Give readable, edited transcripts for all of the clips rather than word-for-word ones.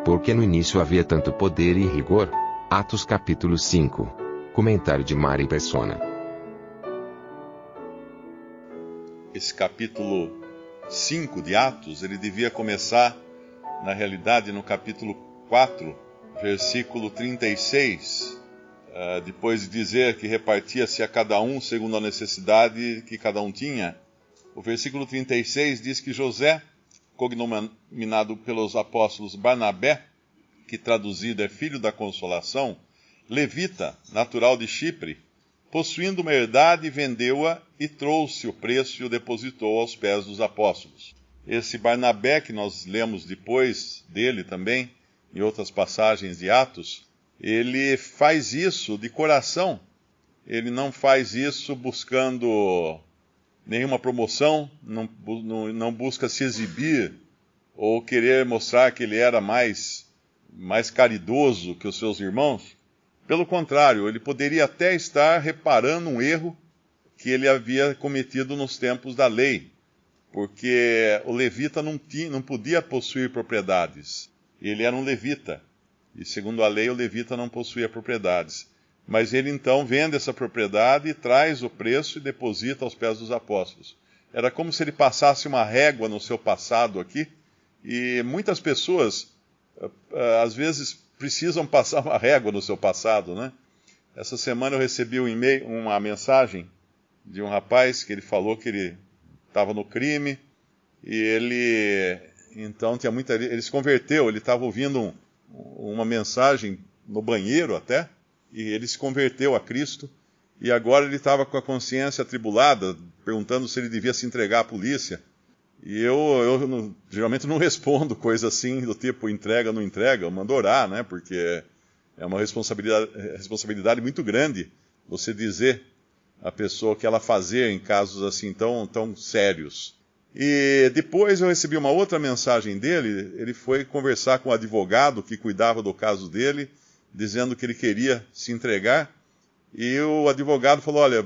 Por que no início havia tanto poder e rigor? Atos capítulo 5. Comentário de Mari Persona. Esse capítulo 5 de Atos, ele devia começar, na realidade, no capítulo 4, versículo 36, depois de dizer que repartia-se a cada um segundo a necessidade que cada um tinha. O versículo 36 diz que José, cognominado pelos apóstolos Barnabé, que traduzido é filho da consolação, levita, natural de Chipre, possuindo uma herdade, vendeu-a e trouxe o preço e o depositou aos pés dos apóstolos. Esse Barnabé, que nós lemos depois dele também, em outras passagens de Atos, ele faz isso de coração. Ele não faz isso buscando nenhuma promoção, não busca se exibir ou querer mostrar que ele era mais caridoso que os seus irmãos. Pelo contrário, ele poderia até estar reparando um erro que ele havia cometido nos tempos da lei, porque o levita não podia possuir propriedades. Ele era um levita, e segundo a lei o levita não possuía propriedades. Mas ele então vende essa propriedade, traz o preço e deposita aos pés dos apóstolos. Era como se ele passasse uma régua no seu passado aqui, e muitas pessoas, às vezes, precisam passar uma régua no seu passado, né? Essa semana eu recebi uma mensagem de um rapaz que ele falou que ele estava no crime, e ele se converteu, ele estava ouvindo uma mensagem no banheiro até, e ele se converteu a Cristo, e agora ele estava com a consciência atribulada, perguntando se ele devia se entregar à polícia. E eu geralmente não respondo coisa assim, do tipo entrega ou não entrega, eu mando orar, né, porque é uma responsabilidade muito grande você dizer à pessoa o que ela fazer em casos assim tão sérios. E depois eu recebi uma outra mensagem dele, ele foi conversar com o advogado que cuidava do caso dele, dizendo que ele queria se entregar, e o advogado falou: olha,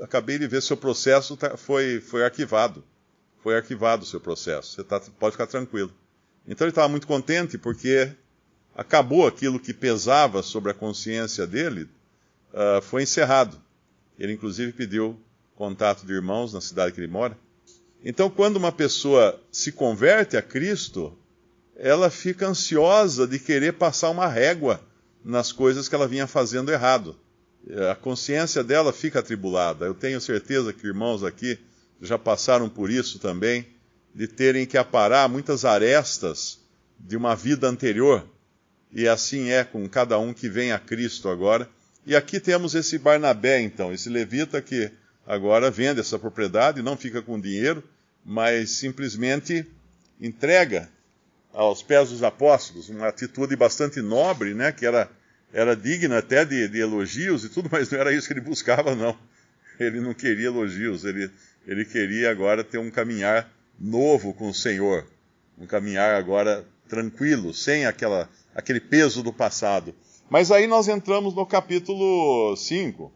acabei de ver seu processo foi arquivado. Foi arquivado o seu processo, você pode ficar tranquilo. Então ele estava muito contente porque acabou aquilo que pesava sobre a consciência dele, foi encerrado. Ele inclusive pediu contato de irmãos na cidade que ele mora. Então quando uma pessoa se converte a Cristo, ela fica ansiosa de querer passar uma régua nas coisas que ela vinha fazendo errado. A consciência dela fica atribulada. Eu tenho certeza que irmãos aqui já passaram por isso também, de terem que aparar muitas arestas de uma vida anterior, e assim é com cada um que vem a Cristo agora. E aqui temos esse Barnabé, então, esse levita que agora vende essa propriedade, não fica com dinheiro, mas simplesmente entrega aos pés dos apóstolos, uma atitude bastante nobre, né, que era digna até de elogios e tudo, mas não era isso que ele buscava, não. Ele não queria elogios, ele queria agora ter um caminhar novo com o Senhor, um caminhar agora tranquilo, sem aquele peso do passado. Mas aí nós entramos no capítulo 5,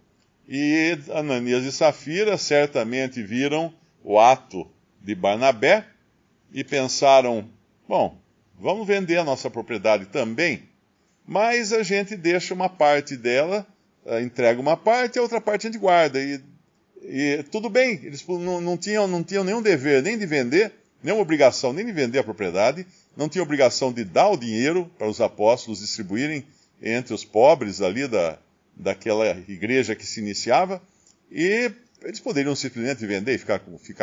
e Ananias e Safira certamente viram o ato de Barnabé e pensaram: bom, vamos vender a nossa propriedade também, mas a gente deixa uma parte dela, entrega uma parte e a outra parte a gente guarda. E tudo bem, eles não tinham nenhum dever nem de vender, nenhuma obrigação nem de vender a propriedade, não tinham obrigação de dar o dinheiro para os apóstolos distribuírem entre os pobres ali daquela igreja que se iniciava, e eles poderiam simplesmente vender e ficar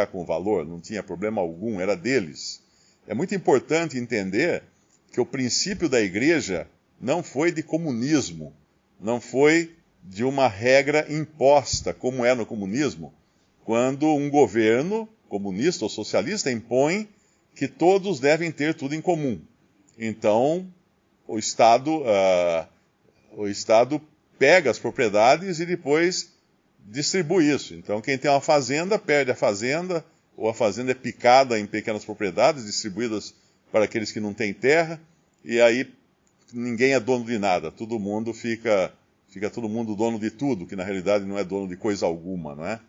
com o valor, não tinha problema algum, era deles. É muito importante entender que o princípio da igreja não foi de comunismo, não foi de uma regra imposta, como é no comunismo, quando um governo comunista ou socialista impõe que todos devem ter tudo em comum. Então, o Estado pega as propriedades e depois distribui isso. Então, quem tem uma fazenda, perde a fazenda, ou a fazenda é picada em pequenas propriedades, distribuídas para aqueles que não têm terra, e aí ninguém é dono de nada, todo mundo fica todo mundo dono de tudo, que na realidade não é dono de coisa alguma, não é?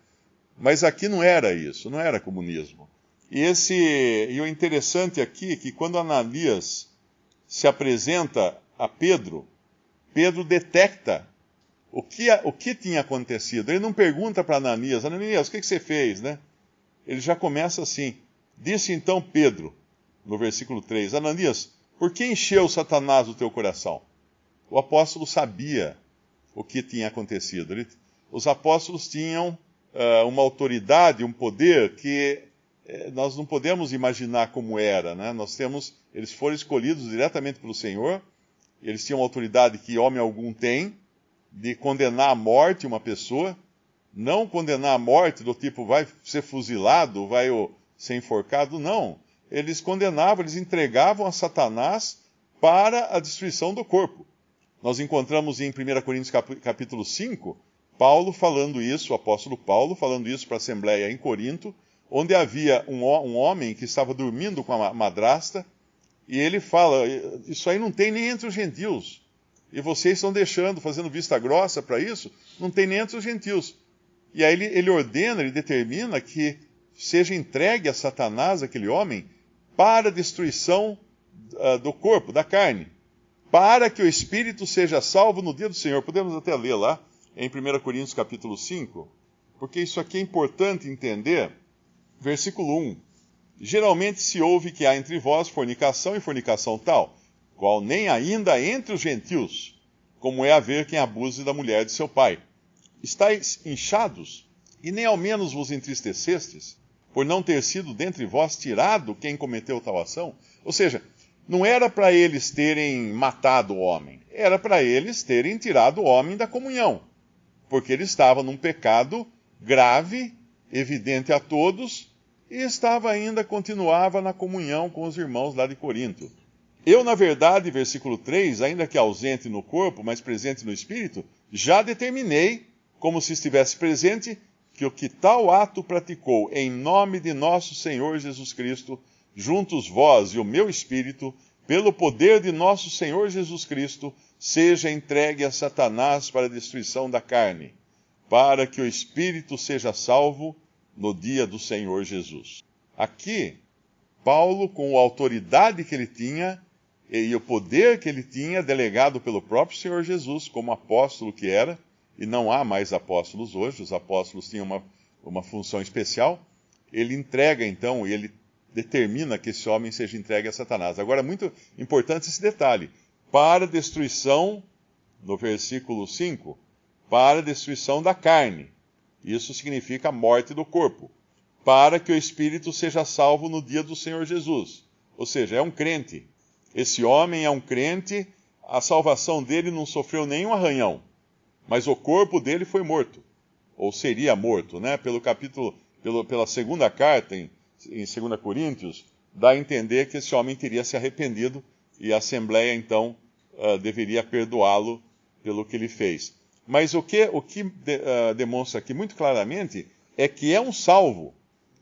Mas aqui não era isso, não era comunismo. E o interessante aqui é que quando Ananias se apresenta a Pedro, Pedro detecta o que tinha acontecido. Ele não pergunta para Ananias, Ananias, o que você fez, né? Ele já começa assim. Disse então Pedro, no versículo 3, Ananias, por que encheu Satanás o teu coração? O apóstolo sabia o que tinha acontecido. Os apóstolos tinham uma autoridade, um poder que nós não podemos imaginar como era, né? Eles foram escolhidos diretamente pelo Senhor, eles tinham uma autoridade que homem algum tem, de condenar à morte uma pessoa, não condenar à morte do tipo vai ser fuzilado, vai ser enforcado, não. Eles condenavam, eles entregavam a Satanás para a destruição do corpo. Nós encontramos em 1 Coríntios capítulo 5, Paulo falando isso, o apóstolo Paulo falando isso para a Assembleia em Corinto, onde havia um homem que estava dormindo com a madrasta, e ele fala, isso aí não tem nem entre os gentios. E vocês estão fazendo vista grossa para isso, não tem nem entre os gentios. E aí ele ordena, ele determina que seja entregue a Satanás, aquele homem, para a destruição do corpo, da carne, para que o espírito seja salvo no dia do Senhor. Podemos até ler lá, em 1 Coríntios capítulo 5, porque isso aqui é importante entender. Versículo 1. Geralmente se ouve que há entre vós fornicação e fornicação tal, qual nem ainda entre os gentios, como é haver quem abuse da mulher de seu pai. Estais inchados, e nem ao menos vos entristecestes, por não ter sido dentre vós tirado quem cometeu tal ação? Ou seja, não era para eles terem matado o homem, era para eles terem tirado o homem da comunhão, porque ele estava num pecado grave, evidente a todos, e continuava na comunhão com os irmãos lá de Corinto. Eu, na verdade, versículo 3, ainda que ausente no corpo, mas presente no espírito, já determinei, como se estivesse presente, que o que tal ato praticou em nome de nosso Senhor Jesus Cristo, juntos vós e o meu espírito, pelo poder de nosso Senhor Jesus Cristo, seja entregue a Satanás para a destruição da carne, para que o espírito seja salvo no dia do Senhor Jesus. Aqui, Paulo, com a autoridade que ele tinha e o poder que ele tinha, delegado pelo próprio Senhor Jesus, como apóstolo que era, e não há mais apóstolos hoje, os apóstolos tinham uma função especial, ele entrega então, e ele determina que esse homem seja entregue a Satanás. Agora, muito importante esse detalhe, para a destruição, no versículo 5, para a destruição da carne. Isso significa a morte do corpo, para que o espírito seja salvo no dia do Senhor Jesus. Ou seja, é um crente. Esse homem é um crente, a salvação dele não sofreu nenhum arranhão, mas o corpo dele foi morto, ou seria morto, né? Pela segunda carta, em 2 Coríntios, dá a entender que esse homem teria se arrependido e a Assembleia, então, deveria perdoá-lo pelo que ele fez. Mas o que demonstra aqui muito claramente é que é um salvo,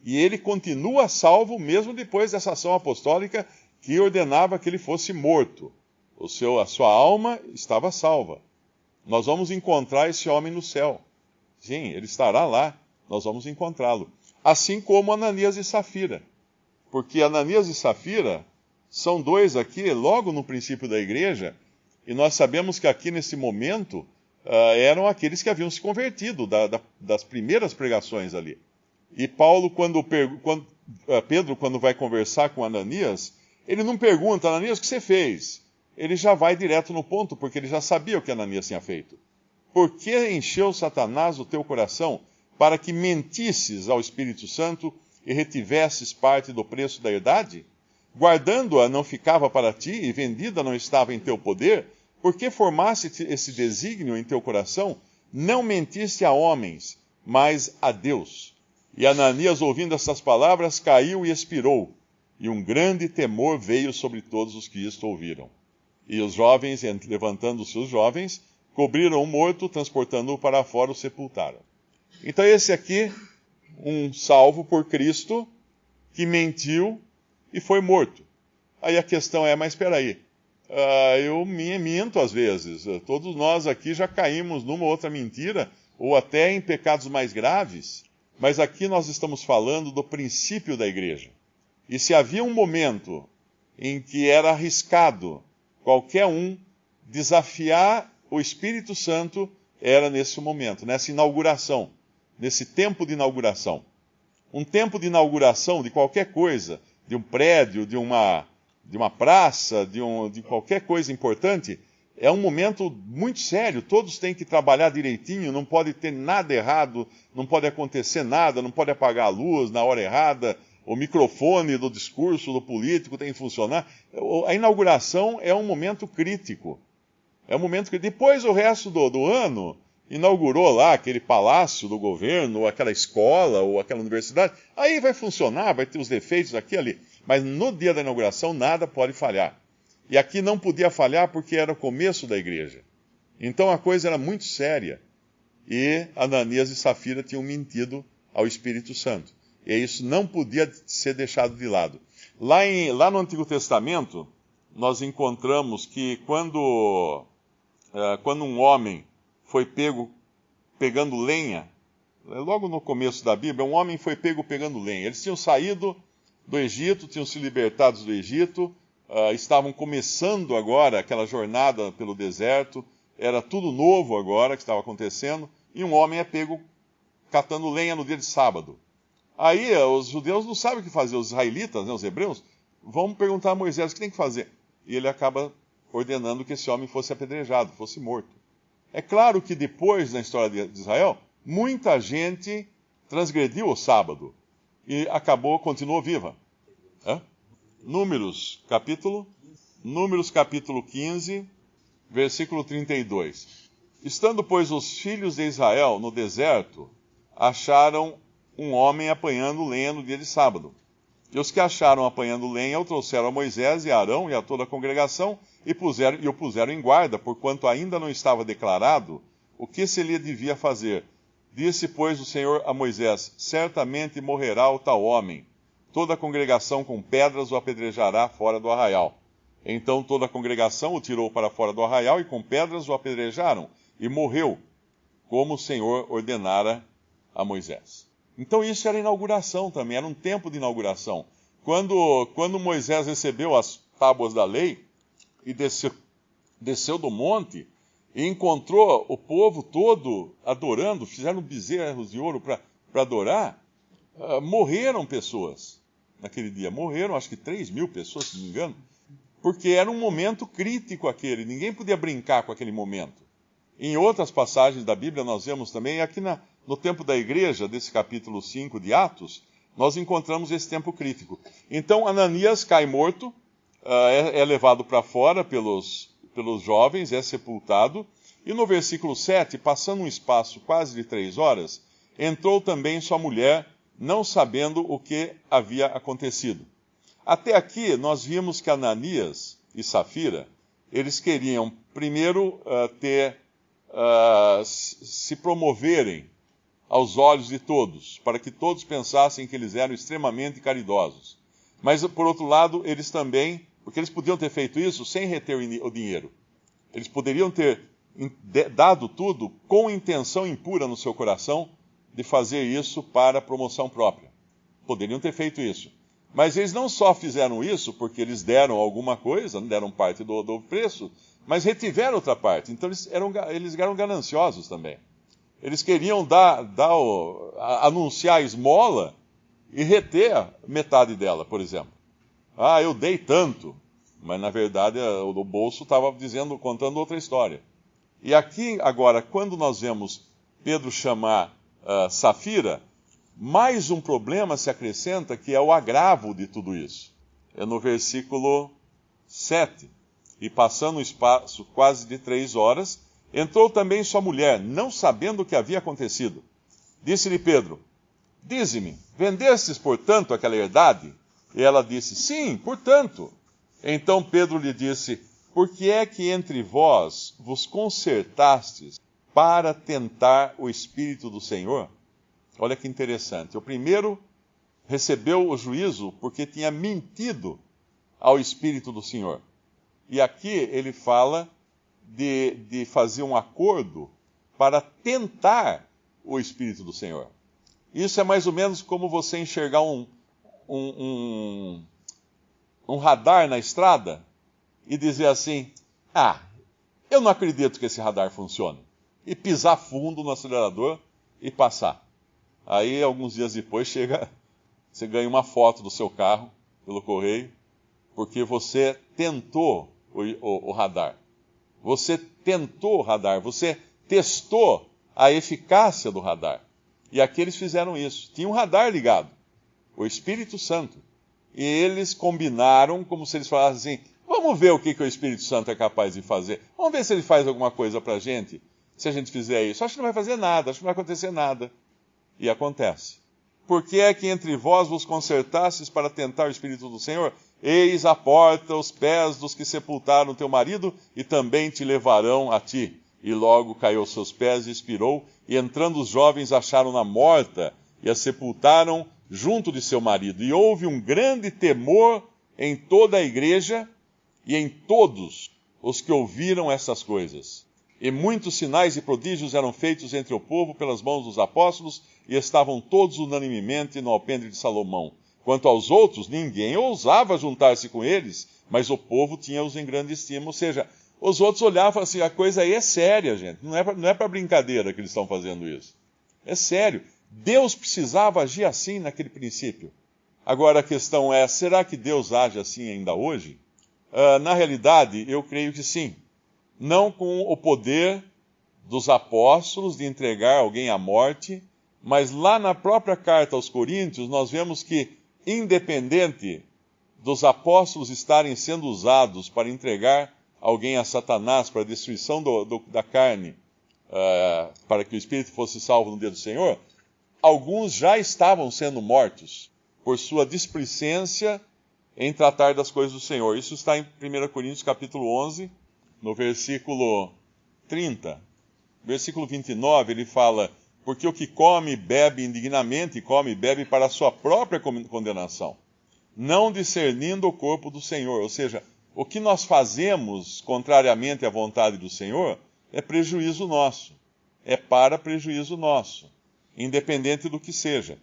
e ele continua salvo mesmo depois dessa ação apostólica que ordenava que ele fosse morto. A sua alma estava salva. Nós vamos encontrar esse homem no céu. Sim, ele estará lá, nós vamos encontrá-lo. Assim como Ananias e Safira. Porque Ananias e Safira são dois aqui, logo no princípio da igreja, e nós sabemos que aqui nesse momento eram aqueles que haviam se convertido das primeiras pregações ali. E Paulo, Pedro, quando vai conversar com Ananias, ele não pergunta, Ananias, o que você fez? Ele já vai direto no ponto, porque ele já sabia o que Ananias tinha feito. Por que encheu Satanás o teu coração para que mentisses ao Espírito Santo e retivesses parte do preço da herdade? Guardando-a não ficava para ti e vendida não estava em teu poder? Por que formaste esse desígnio em teu coração? Não mentiste a homens, mas a Deus. E Ananias, ouvindo essas palavras, caiu e expirou, e um grande temor veio sobre todos os que isto ouviram. E os jovens, levantando-se os jovens, cobriram o morto, transportando-o para fora, o sepultaram. Então esse aqui, um salvo por Cristo, que mentiu e foi morto. Aí a questão é, mas espera aí, eu minto às vezes. Todos nós aqui já caímos numa outra mentira, ou até em pecados mais graves. Mas aqui nós estamos falando do princípio da igreja. E se havia um momento em que era arriscado qualquer um desafiar o Espírito Santo era nesse momento, nessa inauguração, nesse tempo de inauguração. Um tempo de inauguração de qualquer coisa, de um prédio, de uma praça, de qualquer coisa importante, é um momento muito sério. Todos têm que trabalhar direitinho, não pode ter nada errado, não pode acontecer nada, não pode apagar a luz na hora errada, o microfone do discurso do político tem que funcionar. A inauguração é um momento crítico. É um momento que depois o resto do ano inaugurou lá aquele palácio do governo, ou aquela escola, ou aquela universidade, aí vai funcionar, vai ter os defeitos aqui e ali. Mas no dia da inauguração nada pode falhar. E aqui não podia falhar porque era o começo da igreja. Então a coisa era muito séria. E Ananias e Safira tinham mentido ao Espírito Santo. E isso não podia ser deixado de lado. Lá no Antigo Testamento, nós encontramos que quando um homem foi pego pegando lenha, logo no começo da Bíblia, um homem foi pego pegando lenha. Eles tinham saído do Egito, tinham se libertado do Egito, estavam começando agora aquela jornada pelo deserto, era tudo novo agora que estava acontecendo, e um homem é pego catando lenha no dia de sábado. Aí os judeus não sabem o que fazer, os israelitas, né, os hebreus, vão perguntar a Moisés o que tem que fazer. E ele acaba ordenando que esse homem fosse apedrejado, fosse morto. É claro que depois, na história de Israel, muita gente transgrediu o sábado e continuou viva. Números capítulo 15, versículo 32. Estando, pois, os filhos de Israel no deserto, acharam um homem apanhando lenha no dia de sábado. E os que acharam apanhando lenha o trouxeram a Moisés e a Arão e a toda a congregação e o puseram em guarda, porquanto ainda não estava declarado o que se lhe devia fazer. Disse, pois, o Senhor a Moisés: certamente morrerá o tal homem. Toda a congregação com pedras o apedrejará fora do arraial. Então toda a congregação o tirou para fora do arraial e com pedras o apedrejaram, e morreu, como o Senhor ordenara a Moisés. Então isso era inauguração também, era um tempo de inauguração. Quando Moisés recebeu as tábuas da lei e desceu do monte e encontrou o povo todo adorando, fizeram bezerros de ouro para adorar, morreram pessoas naquele dia. Morreram acho que 3.000 pessoas, se não me engano, porque era um momento crítico aquele, ninguém podia brincar com aquele momento. Em outras passagens da Bíblia nós vemos também, aqui no tempo da igreja, desse capítulo 5 de Atos, nós encontramos esse tempo crítico. Então Ananias cai morto, é levado para fora pelos jovens, é sepultado, e no versículo 7, passando um espaço quase de 3 horas, entrou também sua mulher, não sabendo o que havia acontecido. Até aqui nós vimos que Ananias e Safira, eles queriam primeiro se promoverem aos olhos de todos, para que todos pensassem que eles eram extremamente caridosos. Mas, por outro lado, eles também, porque eles podiam ter feito isso sem reter o dinheiro. Eles poderiam ter dado tudo com intenção impura no seu coração de fazer isso para promoção própria. Poderiam ter feito isso. Mas eles não só fizeram isso porque eles deram alguma coisa, deram parte do preço, mas retiveram outra parte. Então eles eram gananciosos também. Eles queriam anunciar a esmola e reter metade dela, por exemplo. Eu dei tanto, mas na verdade o bolso estava contando outra história. E aqui agora, quando nós vemos Pedro chamar Safira, mais um problema se acrescenta, que é o agravo de tudo isso. É no versículo 7. E passando um espaço quase de 3 horas, entrou também sua mulher, não sabendo o que havia acontecido. Disse-lhe Pedro: dize-me, vendestes, portanto, aquela herdade? E ela disse: sim, portanto. Então Pedro lhe disse: por que é que entre vós vos concertastes para tentar o Espírito do Senhor? Olha que interessante. O primeiro recebeu o juízo porque tinha mentido ao Espírito do Senhor. E aqui ele fala de fazer um acordo para tentar o Espírito do Senhor. Isso é mais ou menos como você enxergar um radar na estrada e dizer assim, eu não acredito que esse radar funcione. E pisar fundo no acelerador e passar. Aí, alguns dias depois, você ganha uma foto do seu carro pelo correio, porque você tentou o radar. Você tentou o radar, você testou a eficácia do radar. E aqui eles fizeram isso. Tinha um radar ligado, o Espírito Santo. E eles combinaram, como se eles falassem assim, vamos ver o que o Espírito Santo é capaz de fazer. Vamos ver se ele faz alguma coisa pra gente, se a gente fizer isso. Acho que não vai fazer nada, acho que não vai acontecer nada. E acontece. Por que é que entre vós vos concertastes para tentar o Espírito do Senhor? Eis a porta, os pés dos que sepultaram teu marido, e também te levarão a ti. E logo caiu aos seus pés e expirou, e entrando os jovens acharam-na morta, e a sepultaram junto de seu marido. E houve um grande temor em toda a igreja, e em todos os que ouviram essas coisas. E muitos sinais e prodígios eram feitos entre o povo pelas mãos dos apóstolos, e estavam todos unanimemente no alpendre de Salomão. Quanto aos outros, ninguém ousava juntar-se com eles, mas o povo tinha-os em grande estima. Ou seja, os outros olhavam assim, a coisa aí é séria, gente. Não é para brincadeira que eles estão fazendo isso. É sério. Deus precisava agir assim naquele princípio. Agora a questão é, será que Deus age assim ainda hoje? Na realidade, eu creio que sim. Não com o poder dos apóstolos de entregar alguém à morte, mas lá na própria carta aos Coríntios, nós vemos que, independente dos apóstolos estarem sendo usados para entregar alguém a Satanás para a destruição da carne, para que o espírito fosse salvo no dia do Senhor, alguns já estavam sendo mortos por sua displicência em tratar das coisas do Senhor. Isso está em 1 Coríntios capítulo 11, no versículo 30. Versículo 29, ele fala, porque o que come e bebe indignamente, come e bebe para a sua própria condenação, não discernindo o corpo do Senhor. Ou seja, o que nós fazemos contrariamente à vontade do Senhor é prejuízo nosso, é para prejuízo nosso, independente do que seja.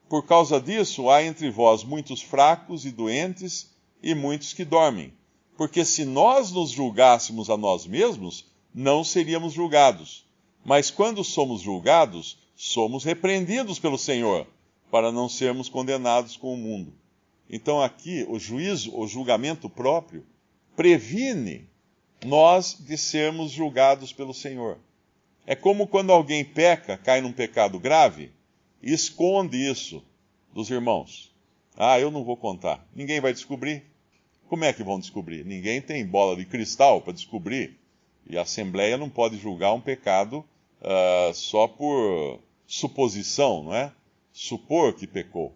Por causa disso, há entre vós muitos fracos e doentes e muitos que dormem. Porque se nós nos julgássemos a nós mesmos, não seríamos julgados. Mas quando somos julgados, somos repreendidos pelo Senhor, para não sermos condenados com o mundo. Então aqui, o julgamento próprio, previne nós de sermos julgados pelo Senhor. É como quando alguém peca, cai num pecado grave, e esconde isso dos irmãos. Eu não vou contar. Ninguém vai descobrir. Como é que vão descobrir? Ninguém tem bola de cristal para descobrir. E a Assembleia não pode julgar um pecado só por suposição, não é? Supor que pecou.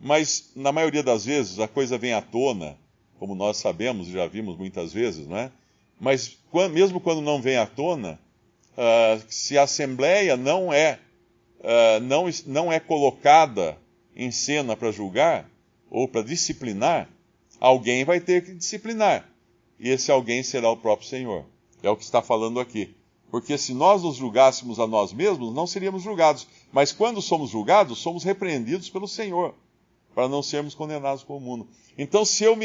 Mas, na maioria das vezes, a coisa vem à tona, como nós sabemos e já vimos muitas vezes, não é? Mas, mesmo quando não vem à tona, se a Assembleia não é colocada em cena para julgar ou para disciplinar, alguém vai ter que disciplinar. E esse alguém será o próprio Senhor. É o que está falando aqui. Porque se nós nos julgássemos a nós mesmos, não seríamos julgados. Mas quando somos julgados, somos repreendidos pelo Senhor, para não sermos condenados com o mundo. Então, se eu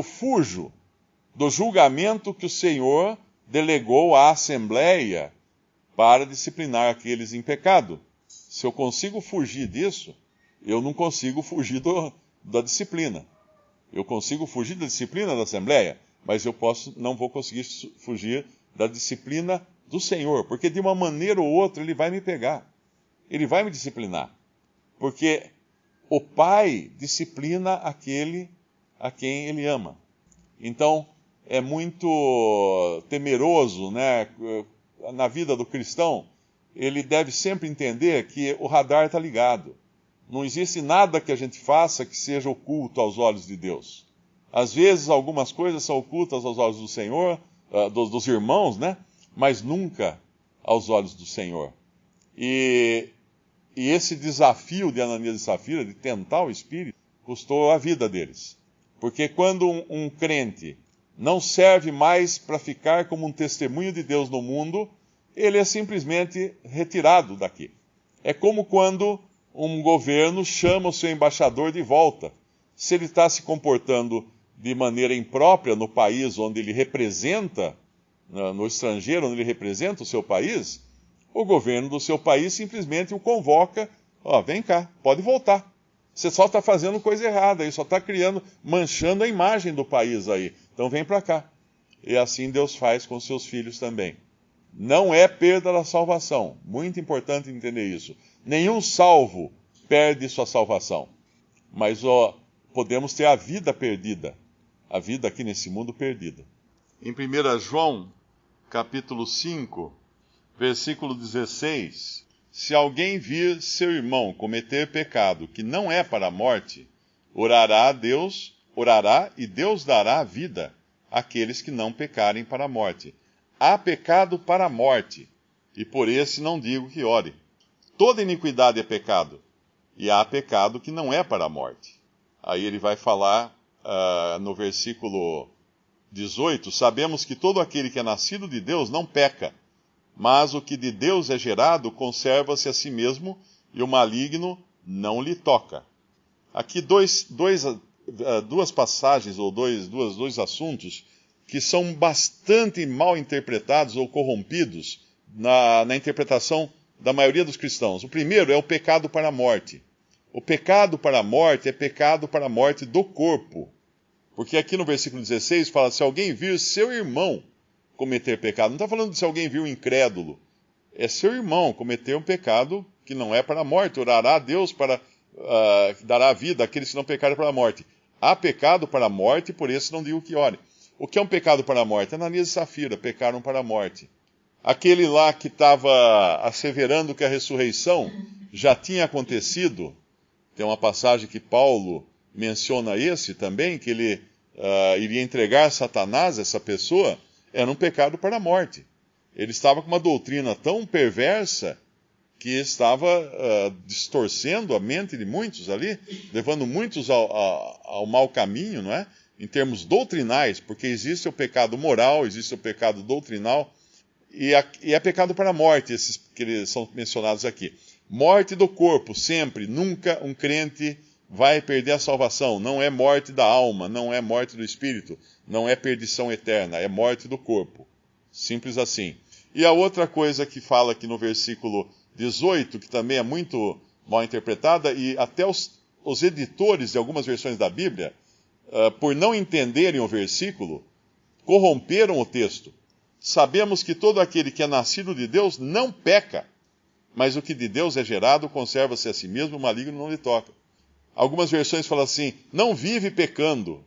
fujo do julgamento que o Senhor delegou à Assembleia para disciplinar aqueles em pecado, se eu consigo fugir disso, eu não consigo fugir da disciplina. Eu consigo fugir da disciplina da Assembleia, mas não vou conseguir fugir da disciplina do Senhor, porque de uma maneira ou outra Ele vai me pegar. Ele vai me disciplinar. Porque o Pai disciplina aquele a quem Ele ama. Então, é muito temeroso, né? Na vida do cristão, ele deve sempre entender que o radar está ligado. Não existe nada que a gente faça que seja oculto aos olhos de Deus. Às vezes, algumas coisas são ocultas aos olhos do Senhor, dos irmãos, né? Mas nunca aos olhos do Senhor. E esse desafio de Ananias e Safira, de tentar o Espírito, custou a vida deles. Porque quando um crente não serve mais para ficar como um testemunho de Deus no mundo, ele é simplesmente retirado daqui. É como quando um governo chama o seu embaixador de volta. Se ele está se comportando de maneira imprópria no país onde ele representa, no estrangeiro onde ele representa o seu país, o governo do seu país simplesmente o convoca: vem cá, pode voltar. Você só está fazendo coisa errada aí, só está manchando a imagem do país aí. Então vem para cá. E assim Deus faz com seus filhos também. Não é perda da salvação. Muito importante entender isso. Nenhum salvo perde sua salvação. Mas podemos ter a vida perdida. A vida aqui nesse mundo perdida. Em 1 João, capítulo 5, versículo 16... Se alguém vir seu irmão cometer pecado que não é para a morte, orará e Deus dará a vida àqueles que não pecarem para a morte. Há pecado para a morte, e por esse não digo que ore. Toda iniquidade é pecado, e há pecado que não é para a morte. Aí ele vai falar no versículo 18, sabemos que todo aquele que é nascido de Deus não peca, mas o que de Deus é gerado conserva-se a si mesmo, e o maligno não lhe toca. Aqui duas passagens, ou dois assuntos, que são bastante mal interpretados ou corrompidos na interpretação da maioria dos cristãos. O primeiro é o pecado para a morte. O pecado para a morte é pecado para a morte do corpo. Porque aqui no versículo 16 fala, se alguém vir seu irmão cometer pecado. Não está falando de se alguém viu um incrédulo. É seu irmão cometer um pecado que não é para a morte. Orará a Deus para dará a vida àqueles que não pecarem para a morte. Há pecado para a morte, por isso não digo que ore. O que é um pecado para a morte? Ananias e Safira pecaram para a morte. Aquele lá que estava asseverando que a ressurreição já tinha acontecido, tem uma passagem que Paulo menciona esse também, que ele iria entregar Satanás, essa pessoa, era um pecado para a morte. Ele estava com uma doutrina tão perversa que estava distorcendo a mente de muitos ali, levando muitos ao mau caminho, não é? Em termos doutrinais, porque existe o pecado moral, existe o pecado doutrinal, e é pecado para a morte, esses que são mencionados aqui. Morte do corpo, sempre, nunca um crente vai perder a salvação. Não é morte da alma, não é morte do espírito, não é perdição eterna, é morte do corpo. Simples assim. E a outra coisa que fala aqui no versículo 18, que também é muito mal interpretada, e até os editores de algumas versões da Bíblia, por não entenderem o versículo, corromperam o texto. Sabemos que todo aquele que é nascido de Deus não peca, mas o que de Deus é gerado conserva-se a si mesmo, o maligno não lhe toca. Algumas versões falam assim, não vive pecando,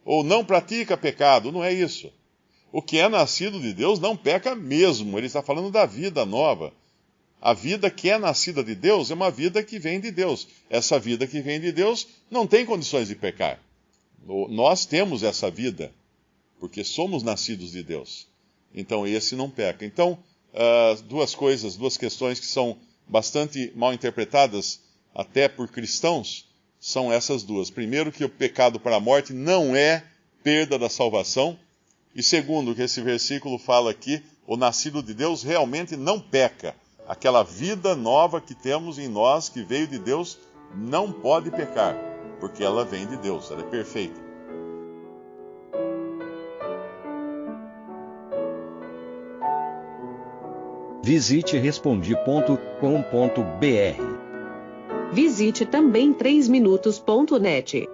ou não pratica pecado. Não é isso. O que é nascido de Deus não peca mesmo. Ele está falando da vida nova. A vida que é nascida de Deus é uma vida que vem de Deus. Essa vida que vem de Deus não tem condições de pecar. Nós temos essa vida, porque somos nascidos de Deus. Então esse não peca. Então, duas questões que são bastante mal interpretadas, até por cristãos, são essas duas. Primeiro, que o pecado para a morte não é perda da salvação. E segundo, que esse versículo fala aqui, o nascido de Deus realmente não peca. Aquela vida nova que temos em nós, que veio de Deus, não pode pecar, porque ela vem de Deus, ela é perfeita. Visite Respondi.com.br. Visite também 3minutos.net.